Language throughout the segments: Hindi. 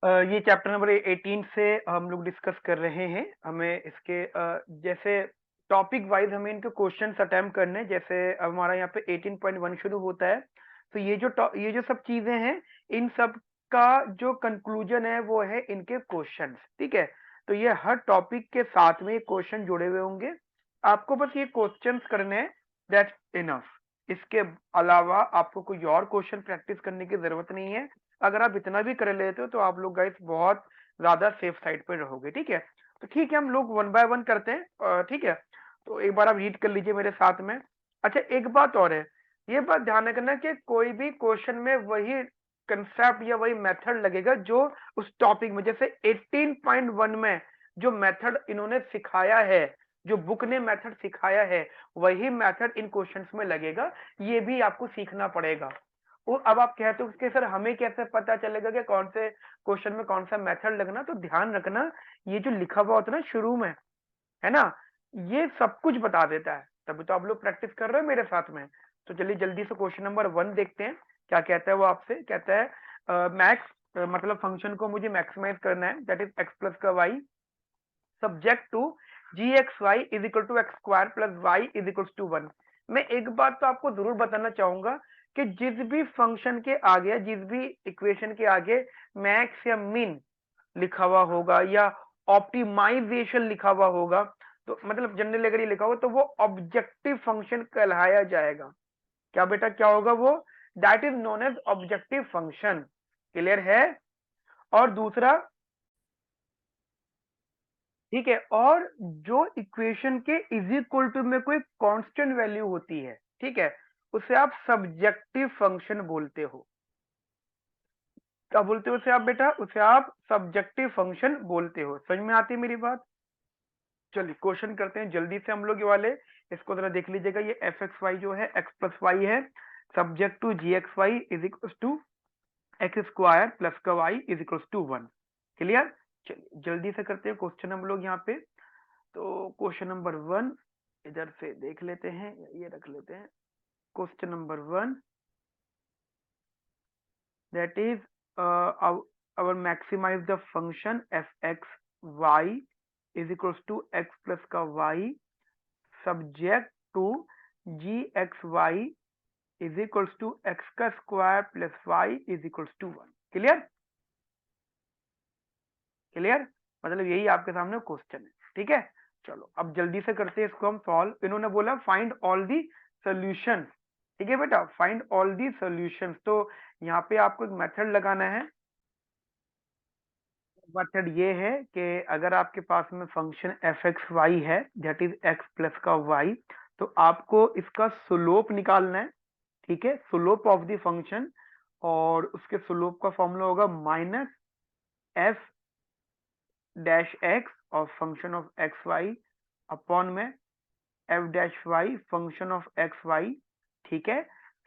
ये चैप्टर नंबर 18 से हम लोग डिस्कस कर रहे हैं। हमें इसके जैसे टॉपिक वाइज हमें इनके क्वेश्चंस अटेम्प्ट करने हैं। जैसे अब हमारा यहाँ पे 18.1 शुरू होता है, तो ये जो सब चीजें हैं, इन सब का जो कंक्लूजन है वो है इनके क्वेश्चंस। ठीक है, तो ये हर टॉपिक के साथ में क्वेश्चन जुड़े हुए होंगे। आपको बस ये क्वेश्चंस करने हैं, दैट्स इनफ। इसके अलावा आपको कोई और क्वेश्चन प्रैक्टिस करने की जरूरत नहीं है। अगर आप इतना भी कर लेते हो तो आप लोग गाइस बहुत ज्यादा सेफ साइड पे रहोगे। ठीक है, तो ठीक है, हम लोग वन बाय वन करते हैं। ठीक है, तो एक बार आप रीड कर लीजिए मेरे साथ में। अच्छा, एक बात और है, ये बात ध्यान रखना कि कोई भी क्वेश्चन में वही कंसेप्ट या वही मेथड लगेगा जो उस टॉपिक में, जैसे 18.1 में जो मेथड इन्होंने सिखाया है, जो बुक ने मेथड सिखाया है, वही मेथड इन क्वेश्चंस में लगेगा। ये भी आपको सीखना पड़ेगा। वो अब आप कहते हो कि सर हमें कैसे पता चलेगा कि कौन से क्वेश्चन में कौन सा मेथड लगना, तो ध्यान रखना, ये जो लिखा हुआ होता है ना शुरू में, है ना, ये सब कुछ बता देता है। तभी तो आप लोग प्रैक्टिस कर रहे हो मेरे साथ में। तो चलिए जल्दी से क्वेश्चन नंबर 1 देखते हैं। क्या कहता है वो आपसे, कहता है मैक्स, मतलब फंक्शन को मुझे मैक्सिमाइज करना है, दैट इज एक्स प्लस का y, subject to ji x Y is equal to x square plus y is equal to 1। मैं एक बात तो आपको जरूर बताना चाहूंगा कि जिस भी फंक्शन के आगे, जिस भी इक्वेशन के आगे मैक्स या मिन लिखा हुआ होगा या ऑप्टिमाइजेशन लिखा हुआ होगा, तो मतलब जनरली अगर ये लिखा होगा तो वो ऑब्जेक्टिव फंक्शन कहलाया जाएगा। क्या बेटा, क्या होगा वो? That is known as objective function. Clear है? और दूसरा, ठीक है, और जो इक्वेशन के इज इक्वल टू में कोई कांस्टेंट वैल्यू होती है, ठीक है, उसे आप सब्जेक्टिव फंक्शन बोलते हो। क्या बोलते हो उसे आप बेटा? उसे आप सब्जेक्टिव फंक्शन बोलते हो। समझ में आती है मेरी बात? चलिए क्वेश्चन करते हैं जल्दी से हम लोग ये वाले। इसको जरा देख लीजिएगा, ये एफ एक्स वाई जो है एक्स प्लस वाई है, subject to ji x Y is equal to x square plus का Y is equal to 1। Clear? चलिए जल्दी से करते हैं क्वेश्चन हम लोग यहाँ पे। तो क्वेश्चन नंबर 1 इधर से देख लेते हैं, ये रख लेते हैं। Question number 1, that is our maximize the function f(x,y) is equals to x plus का y subject to g(x,y) is equals to x का square plus y is equals to 1। Clear? Clear, मतलब यही आपके सामने क्वेश्चन है। ठीक है, चलो अब जल्दी से करते हैं इसको हम सॉल्व। इन्होंने बोला फाइंड ऑल दी सोल्यूशन। ठीक है बेटा, फाइंड ऑल दी सोल्यूशन। तो यहाँ पे आपको एक मेथड लगाना है। मेथड ये है कि अगर आपके पास में फंक्शन एफ एक्स वाई है, दैट इज एक्स प्लस का वाई, तो आपको इसका स्लोप निकालना है। ठीक है, स्लोप ऑफ द फंक्शन, और उसके स्लोप का फॉर्मूला होगा माइनस एफ डैश एक्स और function of x Y upon में F dash Y function of x Y. ठीक है,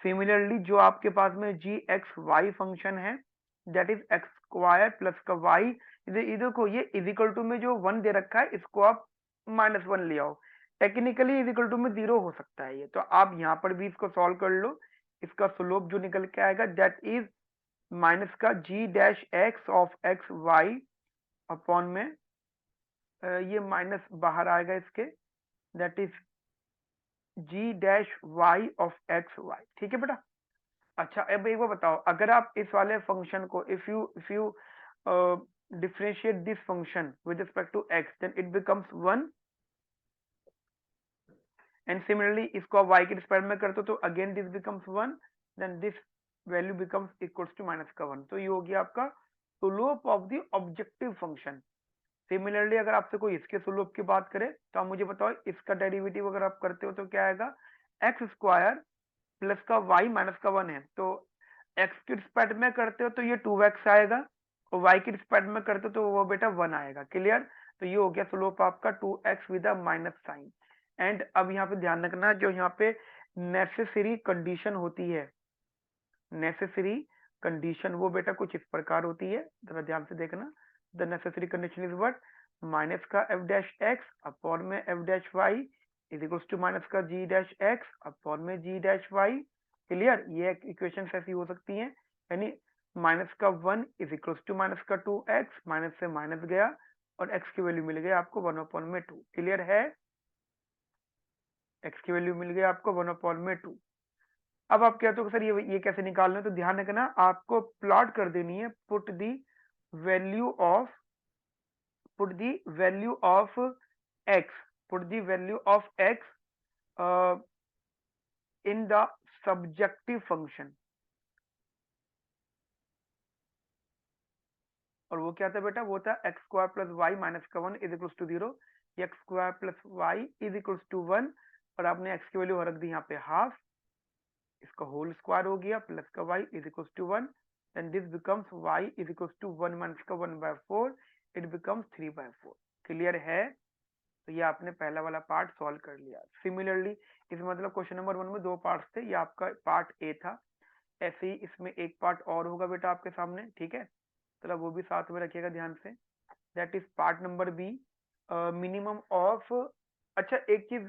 सिमिलरली जो आपके पास में जी एक्स वाई फंक्शन है, that is x square plus का वाई, इधर को ये इजिकल टू में जो 1 दे रखा है इसको आप -1 ले आओ। टेक्निकली इजिकल टू में 0 हो सकता है ये, तो आप यहाँ पर भी इसको सॉल्व कर लो। इसका स्लोप जो निकल के आएगा दैट इज माइनस का जी dash x of x Y upon में ये माइनस बाहर आएगा इसके, that is G dash Y of x Y. ठीक है बेटा? अच्छा, अब एक बार बताओ, अगर आप इस वाले फंक्शन को if you differentiate this function with respect to x, then it becomes 1, and similarly इसको आप y के रिस्पेक्ट में करते हो तो again this becomes 1, then this value becomes equals to minus का 1। तो ये हो गया आपका slope of the objective function. Similarly अगर आपसे कोई इसके स्लोप की बात करे तो आप मुझे बताओ, इसका डेरिवेटिव अगर आप करते हो तो क्या आएगा? एक्स स्क्वायर प्लस का वाई माइनस का 1 है, तो एक्स के रिस्पेक्ट में करते हो तो ये 2x आएगा, और वाई के रिस्पेक्ट में करते हो तो वो बेटा 1 आएगा। क्लियर? तो ये हो गया स्लोप आपका 2x with a minus sign. And अब यहाँ पे ध्यान रखना, जो यहाँ पे नेसेसरी कंडीशन होती है, नेसेसरी कंडीशन वो बेटा कुछ इस प्रकार होती है, जरा ध्यान से देखना। The necessary condition is what? Minus का एफ डैश एक्स अपॉन में F dash y is equals to minus का जी डैश एक्स अपॉन में जी डैश वाई। क्लियर? ये इक्वेशन ऐसी हो सकती हैं, यानी माइनस का 1 इज इक्वल्स टू माइनस का 2x, माइनस से माइनस गया और x की वैल्यू मिल गई आपको 1/2। क्लियर है? x की वैल्यू मिल गई आपको 1/2। अब आप कहते हो सर ये कैसे निकालना है, तो ध्यान रखना आपको प्लॉट कर देनी है। Put the value of x, put the value of x in the subjective function. और वो क्या था बेटा, वो था x square plus y minus का 1 is equals to 0। X square plus y is equals to 1 और आपने एक्स की वैल्यू रख दी यहाँ पे हाफ, इसका होल स्क्वायर हो गया प्लस का y is equals to 1, then this becomes y is equals to 1 minus का 1/4, इट बिकम्स 3/4। क्लियर है? तो ये आपने पहला वाला पार्ट सॉल्व कर लिया। सिमिलरली इस मतलब क्वेश्चन नंबर 1 में दो पार्ट्स थे, ये आपका पार्ट ए था। ऐसे ही इसमें एक पार्ट और होगा बेटा आपके सामने, ठीक है? चलो वो भी साथ में रखिएगा ध्यान से। That is part number b, minimum of. अच्छा एक चीज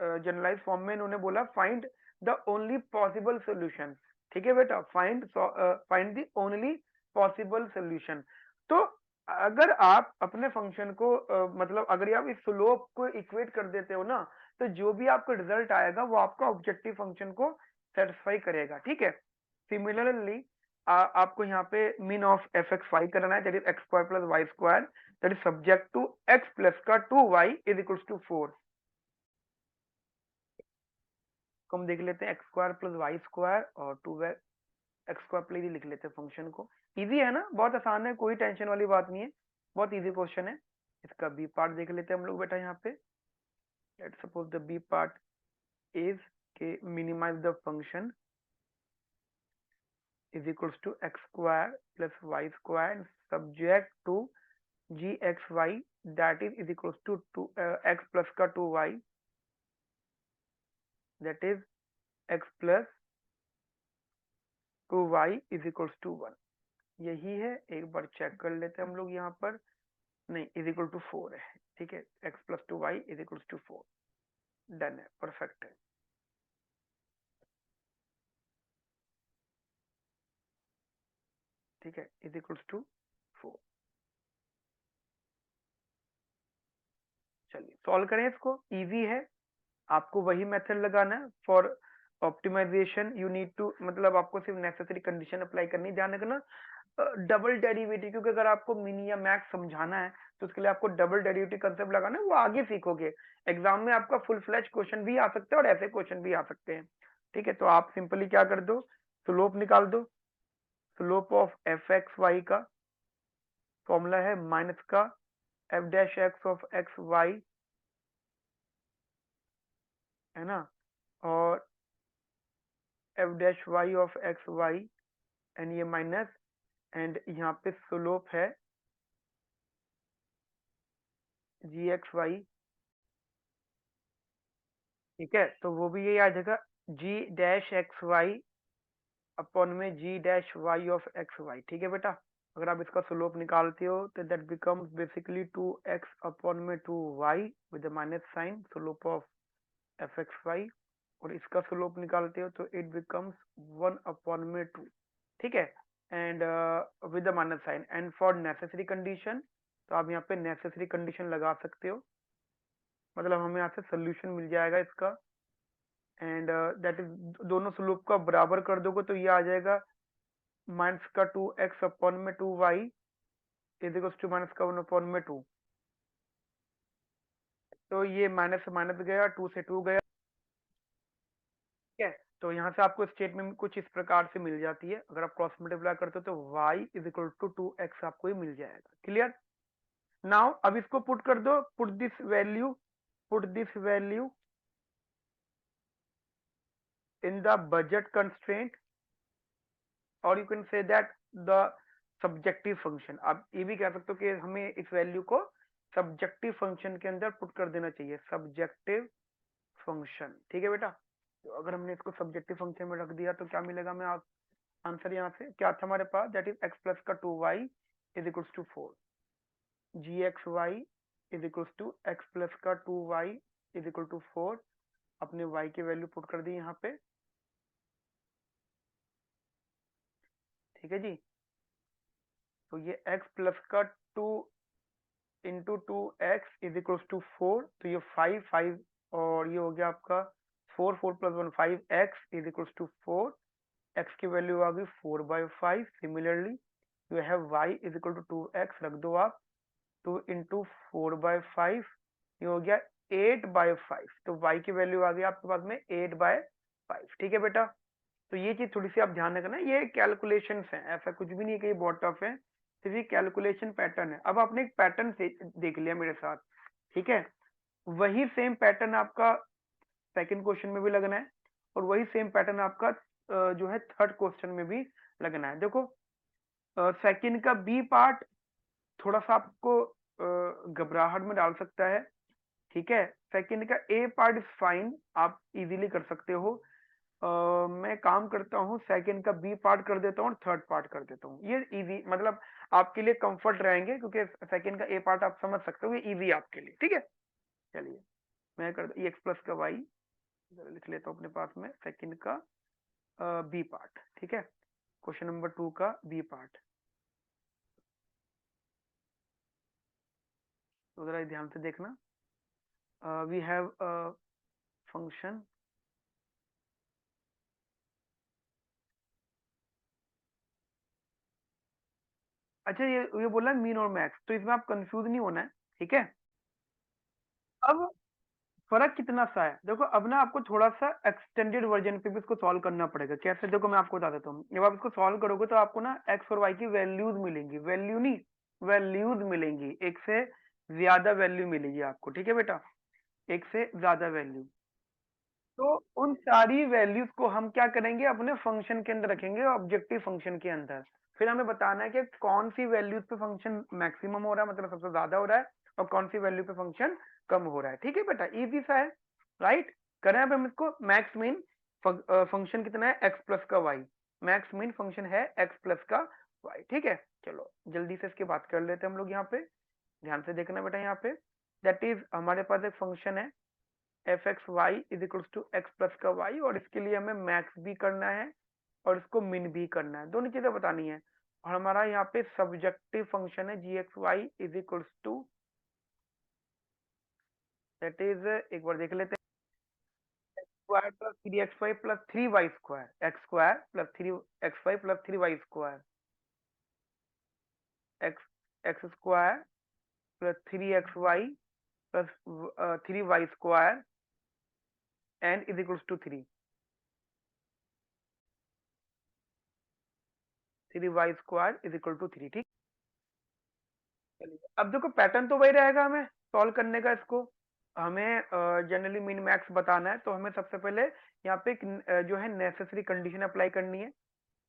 जनरलाइज फॉर्म में इन्होंने बोला find the only possible solution. ठीक है बेटा, find the only possible solution. तो अगर आप अपने फंक्शन को मतलब अगर आप इस स्लोप को इक्वेट कर देते हो ना, तो जो भी आपका रिजल्ट आएगा वो आपका ऑब्जेक्टिव फंक्शन को सेटिस्फाई करेगा। ठीक है? सिमिलरली आपको यहाँ पे mean of F x y करना है, that is x square plus y square, that is subject to x plus का 2y इज इक्वल्स टू 4। तो हम देख लेते हैं x square plus y square और 2 एक्स स्क्वायर प्लस ही लिख लेते हैं फंक्शन को। इजी है ना, बहुत आसान है, कोई टेंशन वाली बात नहीं है, बहुत इजी क्वेश्चन है। इसका बी पार्ट देख लेते हैं हम लोग बेटा यहाँ पे। Let's suppose the B part is के minimize the function is equals to x square plus y square subject to gxy that is equals to 2 x plus का 2y that is x plus 2y is equals to 1। यही है, एक बार चेक कर लेते हैं हम लोग यहाँ पर। नहीं, इज इक्वल टू 4 है। ठीक है, x plus 2y is equal to 4। Done है, परफेक्ट है। ठीक है, इज इक्वल टू 4। चलिए सॉल्व करें इसको, इजी है। आपको वही मेथड लगाना है for optimization. You need to मतलब आपको सिर्फ नेसेसरी कंडीशन अप्लाई करनी, ध्यान रखना डबल डेरिवेटिव, क्योंकि अगर आपको मिनी या मैक्स समझाना है तो उसके लिए आपको डबल डेरिवेटिव कंसेप्ट लगाना है, वो आगे सीखोगे। एग्जाम में आपका फुल फ्लैश क्वेश्चन भी आ सकता है और ऐसे क्वेश्चन भी आ सकते हैं। ठीक है, तो आप सिंपली क्या कर दो, स्लोप निकाल दो। Slope of F x y का फॉर्मूला है माइनस का F dash x of x y, है ना, और f dash Y of x y, and ये माइनस, एंड यहाँ पे स्लोप है जी एक्स वाई। ठीक है, तो वो भी यही आ जाएगा G dash X Y upon में जी dash Y of x Y. ठीक है बेटा, अगर आप इसका स्लोप निकालते हो तो that becomes basically 2x upon में 2y with minus sign, slope of F x y. और इसका स्लोप निकालते हो तो इट बिकम्स 1 अपॉन में 2। ठीक है, and with minus sign, and for necessary condition, तो आप यहाँ पे नेसेसरी कंडीशन लगा सकते हो, मतलब हमें यहाँ से सोल्यूशन मिल जाएगा इसका। एंड दैट इज दोनों स्लोप का बराबर कर दोगे तो ये आ जाएगा माइनस का 2x अपॉन में 2y is equals to minus का 1 अपॉन में 2। तो ये माइनस से माइनस गया, 2 से 2 गया। ठीक है, तो यहाँ से आपको स्टेटमेंट कुछ इस प्रकार से मिल जाती है। अगर आप क्रॉस मल्टीप्लाई करते हो तो y is equal to 2x आपको ही मिल जाएगा। क्लियर? नाउ अब इसको पुट कर दो, put this value in the budget constraint, और you can say that the subjective function. आप ये भी कह सकते हो कि हमें इस वैल्यू को सब्जेक्टिव फंक्शन के अंदर पुट कर देना चाहिए, सब्जेक्टिव फंक्शन। ठीक है बेटा, तो अगर हमने इसको सब्जेक्टिव फंक्शन में रख दिया तो क्या मिलेगा हमें आंसर? यहाँ से क्या था हमारे पास, दैट इज एक्स प्लस का 2y is equals to 4, g x Y is equals to x plus का 2y इज इक्वल टू 4। अपने y की वैल्यू पुट कर दी यहाँ पे। ठीक है जी, तो ये x प्लस का 2 into 2x is equals to 4, तो ये 5 और ये हो गया आपका 4 plus 1 5x is equals to 4, x की वैल्यू आ गई 4/5। Similarly you have y is equal to 2x, रख दो आप, 2 इंटू 4/5, ये हो गया 8/5, तो y की वैल्यू आ गई आपके पास में 8/5। ठीक है बेटा, तो ये चीज थोड़ी सी आप ध्यान रखना, ये कैलकुलेशन है, ऐसा कुछ भी नहीं है कि बहुत टफ है, सिर्फ ये कैलकुलेशन पैटर्न है। अब आपने एक पैटर्न देख लिया मेरे साथ, ठीक है, वही सेम पैटर्न आपका सेकंड क्वेश्चन में भी लगना है, और वही सेम पैटर्न आपका जो है थर्ड क्वेश्चन में भी लगना है। देखो सेकंड का बी पार्ट थोड़ा सा आपको घबराहट में डाल सकता है, ठीक है। सेकंड का ए पार्ट इज फाइन, आप इजीली कर सकते हो। मैं काम करता हूँ सेकंड का बी पार्ट कर देता हूँ और थर्ड पार्ट कर देता हूँ, ये इजी मतलब आपके लिए कंफर्ट रहेंगे, क्योंकि सेकंड का ए पार्ट आप समझ सकते हो, ये इजी आपके लिए, ठीक है। चलिए मैं कर एक्स प्लस का वाई लिख लेता हूँ अपने पास में, सेकंड का बी पार्ट, ठीक है, क्वेश्चन नंबर 2 का बी पार्ट। तो जरा ध्यान से देखना, वी हैव फंक्शन, अच्छा ये बोला मीन और मैक्स, तो इसमें आप कंफ्यूज नहीं होना है, ठीक है। अब फर्क कितना सा है, देखो अब ना आपको थोड़ा सा एक्सटेंडेड वर्जन पे भी इसको सॉल्व करना पड़ेगा। कैसे, देखो मैं आपको बता देता हूँ, जब आप इसको सॉल्व करोगे तो आपको ना एक्स और वाई की वैल्यूज मिलेंगी, वैल्यू नहीं वैल्यूज मिलेंगी, एक से ज्यादा वैल्यू मिलेगी आपको, ठीक है बेटा, एक से ज्यादा वैल्यू। तो उन सारी वैल्यूज को हम क्या करेंगे, अपने फंक्शन के अंदर रखेंगे, ऑब्जेक्टिव फंक्शन के अंदर। फिर हमें बताना है कि कौन सी वैल्यूज पे फंक्शन मैक्सिमम हो रहा है, मतलब सबसे ज्यादा हो रहा है, और कौन सी वैल्यू पे फंक्शन कम हो रहा है, ठीक है बेटा, इजी सा है, राइट। करें अब हम इसको, मैक्स मीन फंक्शन कितना है, एक्स प्लस का वाई, मैक्स मीन फंक्शन है एक्स प्लस का वाई, ठीक है। चलो जल्दी से इसकी बात कर लेते हैं हम लोग, यहाँ पे ध्यान से देखना बेटा, यहाँ पे दैट इज हमारे पास एक फंक्शन है f x Y is equals to x plus का वाई, और इसके लिए हमें मैक्स भी करना है और इसको मिन भी करना है, दोनों चीजें बतानी है। और हमारा यहाँ पे सब्जेक्टिव फंक्शन है G x Y is equals to, that is, एक बार देख लेते हैं, square plus 3xy plus 3y square, X square plus 3xy plus 3y square, X X square plus 3xy plus 3y square and is equals to 3y square is equal to 3, ठीक। चलिए अब देखो पैटर्न तो वही रहेगा, हमें सॉल्व करने का इसको, हमें जनरली मिन मैक्स बताना है, तो हमें सबसे पहले यहाँ पे जो है नेसेसरी कंडीशन अप्लाई करनी है।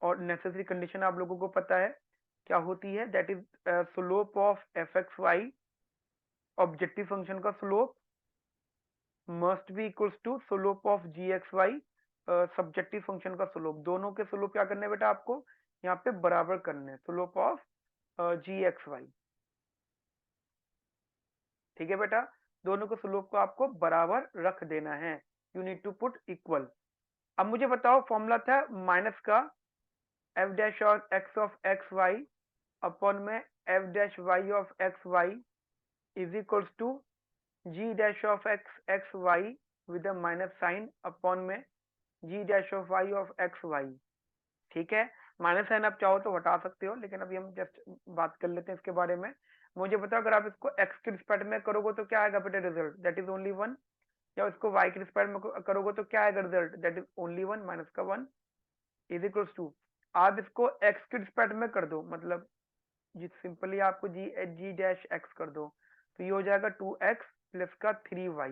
और नेसेसरी कंडीशन आप लोगों को पता है क्या होती है, that is slope of F x Y, objective function का slope must be equals to slope of ji x Y, subjective function का स्लोप, दोनों के स्लोप क्या करने हैं बेटा आपको यहाँ पे बराबर करने हैं, slope of ji x Y, ठीक है बेटा, दोनों के स्लोप को आपको बराबर रख देना है, you need to put equal. अब मुझे बताओ, फॉर्मूला था माइनस का F dash of x Y upon में F dash Y of x Y is equals to G dash of X X Y with minus sign upon में जी dash of Y of x Y, ठीक है। माइनस साइन आप चाहो तो हटा सकते हो, लेकिन अभी हम जस्ट बात कर लेते हैं इसके बारे में। मुझे बताओ अगर आप इसको एक्स के रिस्पेक्ट में करोगे तो क्या आएगा बेटा result, that is only one, या इसको वाई के रिस्पेक्ट में करोगे तो क्या आएगा result, that is only one, minus का वन इज इक्वल्स टू, आप इसको एक्स के रिस्पेक्ट में कर दो, मतलब जी सिंपली आपको जी जी डैश एक्स कर दो, तो ये हो जाएगा 2x प्लस का 3y,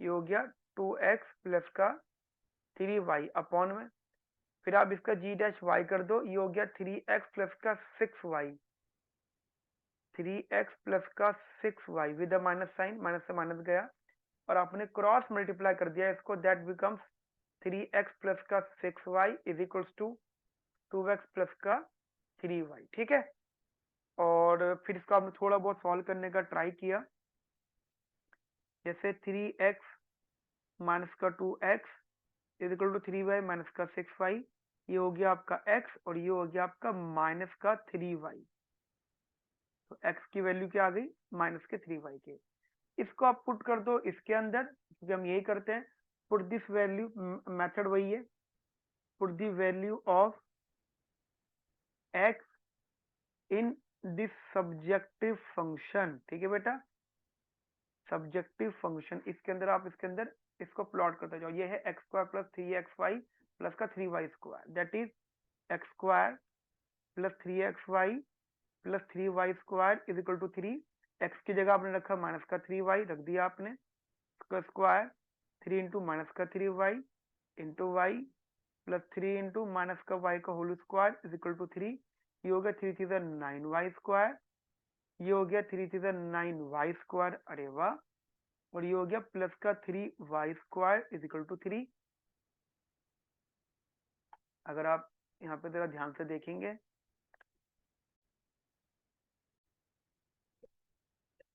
ये हो गया 2x प्लस का 3y अपॉन में, फिर आप इसका जी डैश वाई कर दो, ये हो गया 3x प्लस का 6y, 3x प्लस का 6y with minus sign, minus से माइनस गया, और आपने क्रॉस मल्टीप्लाई कर दिया इसको, दैट बिकम्स 3x प्लस का 6y is equals to 2x प्लस का 3y, ठीक है। और फिर इसको आपने थोड़ा बहुत सॉल्व करने का ट्राई किया, जैसे 3x माइनस का 2x is equal to 3y minus का 6y, ये हो गया आपका x और ये हो गया आपका माइनस का 3y, तो x की वैल्यू क्या आ गई, माइनस के 3y के। इसको आप पुट कर दो इसके अंदर, क्योंकि हम यही करते हैं। पुट दिस वैल्यू, मेथड वही है, put the value of x in this subjective function. ठीक है बेटा, सब्जेक्टिव फंक्शन, इसके अंदर आप इसके अंदर इसको प्लॉट करते जाओ। ये है x square plus 3xy plus का 3y square, that is x square plus 3xy plus 3y square is equal to 3। एक्स की जगह आपने रखा माइनस का 3y रख दिया आपने, इसका स्क्वायर 3 इंटू माइनस का 3y into y plus 3 into minus का y का whole square is equal to 3। ये हो गया 3 3 9y स्क्वायर, ये हो गया 3 3 9y स्क्वायर, अरे वाह। और ये हो गया प्लस का 3y square is equal to 3। अगर आप यहाँ पे जरा ध्यान से देखेंगे,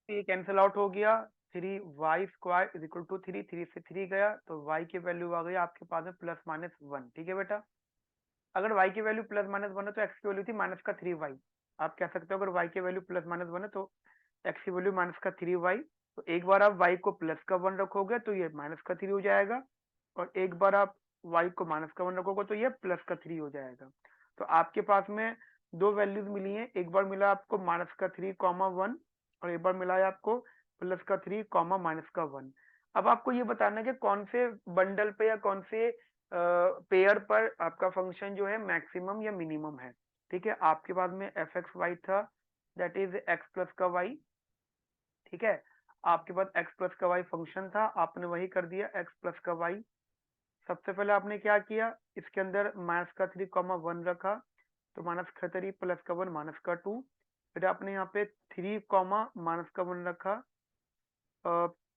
ये कैंसिल आउट हो गया, 3y square is equal to 3, 3 से 3 गया तो y की वैल्यू आ गई आपके पास में प्लस माइनस 1। ठीक है बेटा, अगर y की वैल्यू प्लस माइनस 1 है तो x की वैल्यू थी माइनस का 3y। आप कह सकते हो अगर y की वैल्यू प्लस माइनस 1 है तो x की वैल्यू माइनस का 3y। तो एक बार आप y को प्लस का 1 रखोगे तो ये माइनस का 3 हो जाएगा, और एक बार आप y को माइनस का 1 रखोगे तो ये प्लस का 3 हो जाएगा। तो आपके पास में दो वैल्यूज मिली हैं, एक बार मिला आपको माइनस का 3,1 और एक बार मिला है आपको प्लस का 3 माइनस का 1। अब आपको ये बताना है कि कौन से बंडल पे या कौन से पेयर पर आपका फंक्शन जो है मैक्सिमम या मिनिमम है। ठीक है, आपके पास में एफ एक्स वाई था, दैट इज एक्स प्लस का वाई। ठीक है, आपके पास एक्स प्लस का वाई फंक्शन था, आपने वही कर दिया एक्स प्लस का वाई। सबसे पहले आपने क्या किया, इसके अंदर माइनस का 3,1 रखा, तो माइनस का 3 प्लस का 1 माइनस का 2। फिर आपने यहाँ पे 3 माइनस का 1 रखा,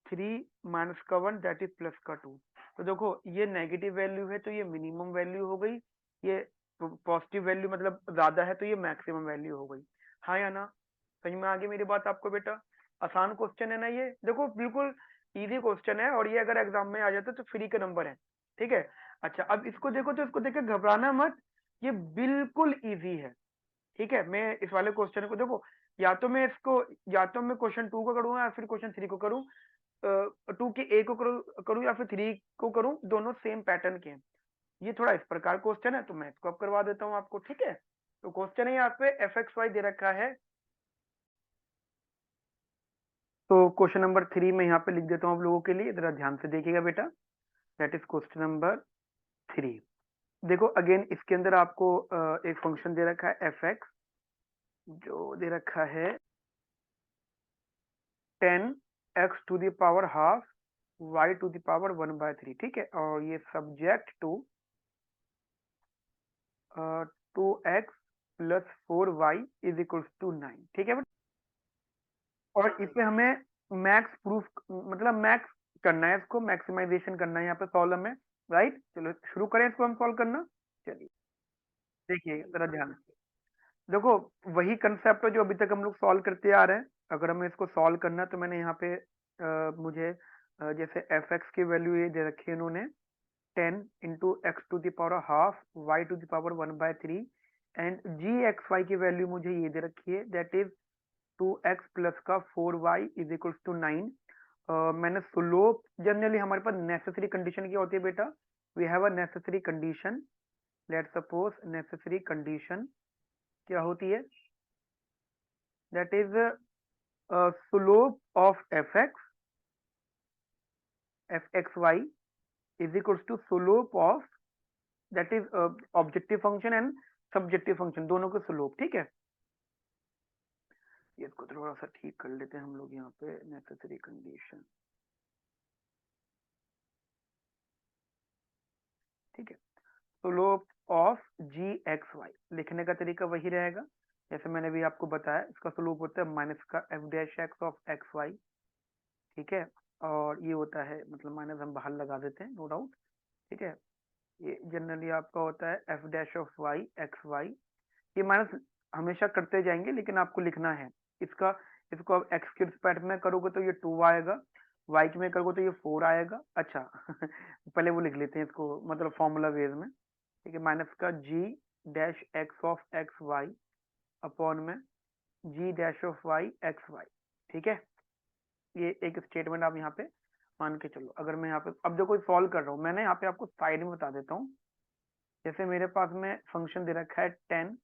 3 माइनस का 1 दैट इज प्लस का 2। तो देखो ये नेगेटिव वैल्यू है तो ये मिनिमम वैल्यू हो गई, ये पॉजिटिव वैल्यू मतलब ज्यादा है तो ये मैक्सिमम वैल्यू हो गई। हाँ या ना, समझ में आ गई मेरी बात आपको बेटा? आसान क्वेश्चन है ना ये, देखो बिल्कुल इजी क्वेश्चन है, और ये अगर एग्जाम में आ जाता तो फ्री के नंबर है। ठीक है, अच्छा अब इसको देखो, तो इसको देख के घबराना मत, ये बिल्कुल इजी है। ठीक है, मैं इस वाले क्वेश्चन को देखो, या तो मैं इसको, या तो मैं क्वेश्चन 2 को करूंगा या फिर क्वेश्चन 3 को करूं, 2 के ए को करूं या फिर 3 को करूं, दोनों सेम पैटर्न के हैं। ये थोड़ा इस प्रकार क्वेश्चन है तो मैं इसको अब करवा देता हूं आपको। ठीक है, तो क्वेश्चन है यहाँ पे एफ एक्स वाई दे रखा है, तो क्वेश्चन नंबर 3 में यहाँ पे लिख देता हूँ आप लोगों के लिए, जरा ध्यान से देखिएगा बेटा। That is question number 3। देखो अगेन इसके अंदर आपको एक फंक्शन दे रखा है एफ एक्स, जो दे रखा है 10x to the power half y to the power 1/3। ठीक है, और ये subject to 2x plus 4y is equals to 9। ठीक है, और इसमें हमें मैक्स प्रूफ मतलब मैक्स करना है, इसको मैक्सिमाइजेशन करना है यहाँ पे प्रॉब्लम में। राइट, चलो शुरू करें इसको हम सॉल्व करना। चलिए देखिए जरा ध्यान से, देखो वही कंसेप्ट है जो अभी तक हम लोग सॉल्व करते आ रहे हैं। अगर हमें इसको सॉल्व करना है तो मैंने यहाँ पे मुझे जैसे एफ एक्स की वैल्यू ये दे रखी है इन्होंने 10 into x to the power half y to the power 1/3, and g x y की वैल्यू मुझे ये दे रखी है, दैट इज 2x प्लस का 4y इज इक्वल्स टू 9। मैंने स्लोप, जनरली हमारे पास नेसेसरी कंडीशन क्या होती है बेटा, we have a necessary condition, let suppose necessary condition क्या होती है, that is slope of F x Y is equals to slope of, that is objective function and subjective function दोनों के स्लोप। ठीक है, ये इसको थोड़ा सा ठीक कर लेते हैं हम लोग यहाँ पे, नेसेसरी कंडीशन। ठीक है, slope of ji x y लिखने का तरीका वही रहेगा जैसे मैंने भी आपको बताया, इसका स्लोप होता है माइनस का F dash x of x Y. ठीक है, और ये होता है मतलब माइनस हम बाहर लगा देते हैं, नो डाउट। ठीक है, ये जनरली आपका होता है f dash of Y x y, ये माइनस हमेशा करते जाएंगे लेकिन आपको लिखना है इसका। इसको आप एक्स के रिस्पेक्ट में करोगे तो ये 2 आएगा, वाई के में करोगे तो ये 4 आएगा। अच्छा पहले वो लिख लेते हैं इसको मतलब फॉर्मूला वेज में। ठीक है, माइनस का जी dash x of x Y upon में जी dash of Y x Y, ठीक है। ये एक स्टेटमेंट आप यहाँ पे मान के चलो। अगर मैं यहाँ पे अब देखो सॉल्व कर रहा हूँ, मैंने यहाँ पे आपको साइड में बता देता हूँ। जैसे मेरे पास में फंक्शन दे रखा है 10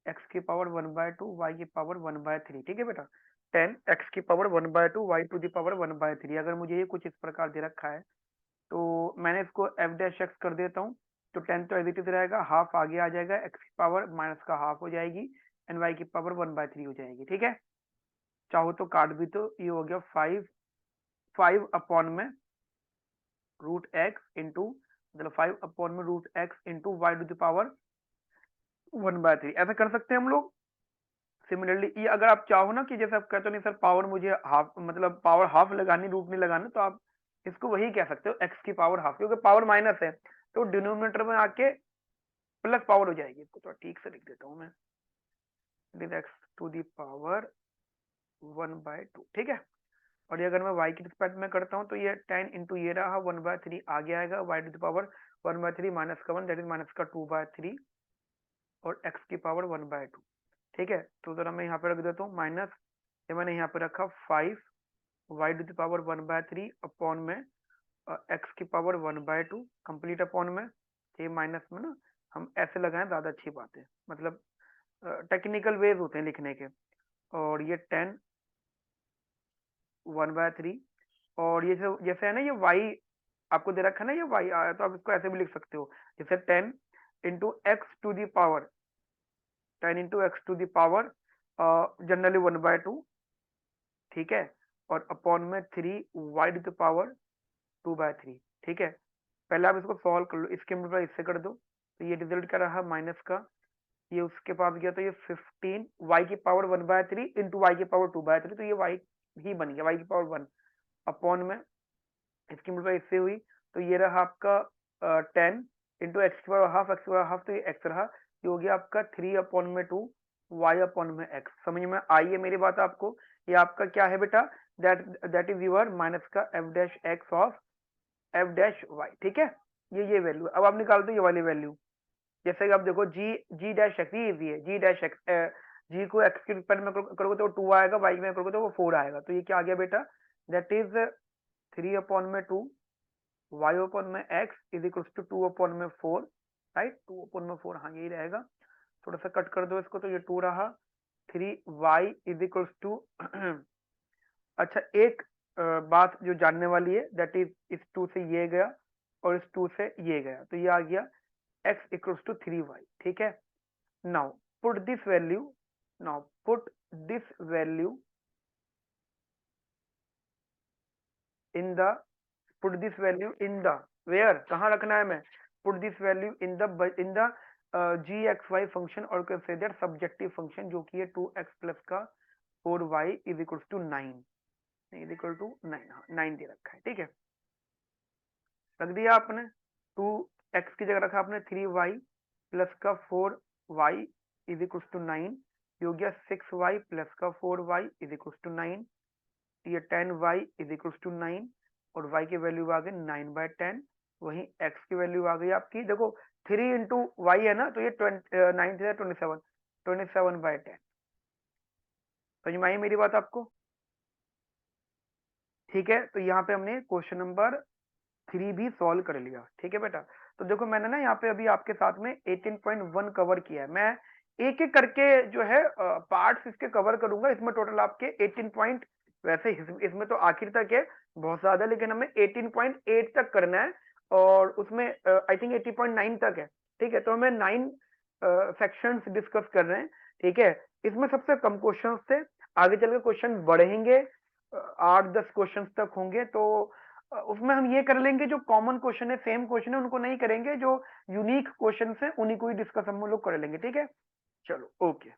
एक्स की पावर 1/2 वाई की पावर 1/3, ठीक है बेटा। 10 एक्स की power 1/2 y to the power 1/3, अगर मुझे ये कुछ इस प्रकार दे रखा है तो मैंने इसको एफ डैश एक्स कर देता हूँ। तो 10 तो एज इट इज रहेगा, हाफ आगे आ जाएगा, एक्स की पावर माइनस का हाफ हो जाएगी एंड वाई की पावर 1/3 हो जाएगी, ठीक है। चाहो तो काट भी, तो ये हो गया 5 अपॉन में रूट एक्स इंटू, मतलब 5 अपॉन में root x into y to the power 1/3, ऐसा कर सकते हैं हम लोग। सिमिलरली ये अगर आप चाहो ना कि जैसे आप कहते हो नहीं सर पावर मुझे हाफ, मतलब पावर हाफ लगानी, रूट नहीं लगाना, तो आप इसको वही कह सकते हो एक्स की पावर हाफ, क्योंकि पावर माइनस है तो डिनोमिनेटर में आके प्लस पावर हो जाएगी। इसको तो ठीक से लिख देता हूँ मैं, एक्स टू दी पावर 1/2, ठीक है। और ये अगर मैं y की रिस्पेक्ट में करता हूँ तो ये 10 इंटू ये रहा 1/3 आगे आएगा, y to the power 1/3 minus का 1 दैट इज माइनस का 2/3 और x की पावर 1/2, ठीक है। तो जरा मैं यहाँ पे रख देता हूँ माइनस, ये मैंने यहाँ पे रखा 5 y to the power 1/3 upon में x की पावर 1/2 कंप्लीट अपॉन में, ये माइनस में ना हम ऐसे लगाएं ज्यादा अच्छी बात है, मतलब टेक्निकल वेज होते हैं लिखने के। और ये 10 1/3, और ये जो जैसे है ना ये y आपको दे रखा है ना ये y आया, तो आप इसको ऐसे भी लिख सकते हो जैसे 10 into x to the power 10 into x to the power generally 1/2, ठीक है। और अपॉन में 3 वाई टू द पावर 2/3, ठीक है। पहले आप इसको सॉल्व कर लो, इसके मल्टीप्लाई इससे कर दो तो ये रिजल्ट क्या रहा माइनस का, ये उसके पास गया तो ये 15 वाई की पावर 1/3 इंटू वाई की पावर 2/3, तो ये वाई ही बन गया, वाई की पावर 1 अपॉन में इसकी मल्टीप्लाई इससे हुई तो ये रहा आपका 10 इंटू एक्स की पावर हाफ, एक्स की पावर हाफ तो ये एक्स रहा, ये हो गया आपका 3 अपॉन में 2 वाई अपॉन में एक्स। समझ में आई है मेरी बात आपको? ये आपका क्या है बेटा, दैट इज यूर माइनस का F dash x of f dash y, ठीक है। ये वैल्यू अब आप निकाल दो ये वाली वैल्यू। जैसे कि आप देखो जी डैश एक्स, ये इजी है, जी डैश एक्स, जी को एक्स के रिस्पेक्ट में करोगे तो 2 आएगा, वाई में करोगे तो वो 4 आएगा, तो ये क्या आ गया बेटा, दैट इज 3 अपॉन में 2 y ओपन में x is equal to 2 upon में 4, राइट, 2 अपॉन में 4, हाँ यही रहेगा। थोड़ा सा कट कर दो इसको तो ये 2 रहा, 3y इज इक्वल टू अच्छा एक बात जो जानने वाली है, दैट इज इस 2 से ये गया और इस 2 से ये गया, तो ये आ गया x इक्वल टू 3y, ठीक है। Now put this value, now put this value in the, put this value in the, where, कहाँ रखना है मैं, put this value in the g x Y function और कंसीडर सब्जेक्टिव फंक्शन जो कि है 2x प्लस का 4y is equal to 9, is equal to 9, हाँ 9 दे रखा है, ठीक है। रख दिया आपने, 2x की जगह रखा आपने 3y प्लस का 4y इज इक्वल टू 9, ये हो गया 6y प्लस का 4y इज इक्वल टू 9, ये 10y इज इक्वल टू 9 और y की वैल्यू आ गई 9/10, वहीं x की वैल्यू आ गई आपकी, देखो 3 इंटू वाई है ना, तो ये 9 से 27/10। समझ में आई मेरी बात आपको? ठीक है, तो यहाँ पे हमने क्वेश्चन नंबर 3 भी सॉल्व कर लिया, ठीक है बेटा। तो देखो मैंने ना यहाँ पे अभी आपके साथ में 18.1 कवर किया है, मैं एक एक करके जो है पार्ट्स इसके कवर करूंगा, इसमें टोटल आपके 18 पॉइंट, वैसे इसमें तो आखिर तक है बहुत ज्यादा, लेकिन हमें 18.8 तक करना है और उसमें आई थिंक 80.9 तक है, ठीक है। तो हमें 9 सेक्शंस डिस्कस कर रहे हैं, ठीक है। इसमें सबसे कम क्वेश्चन थे, आगे चल के क्वेश्चन बढ़ेंगे, 8-10 क्वेश्चन तक होंगे, तो उसमें हम ये कर लेंगे जो कॉमन क्वेश्चन है, सेम क्वेश्चन है, उनको नहीं करेंगे, जो यूनिक क्वेश्चन है उन्हीं को ही डिस्कस हम लोग कर लेंगे, ठीक है। चलो ओके।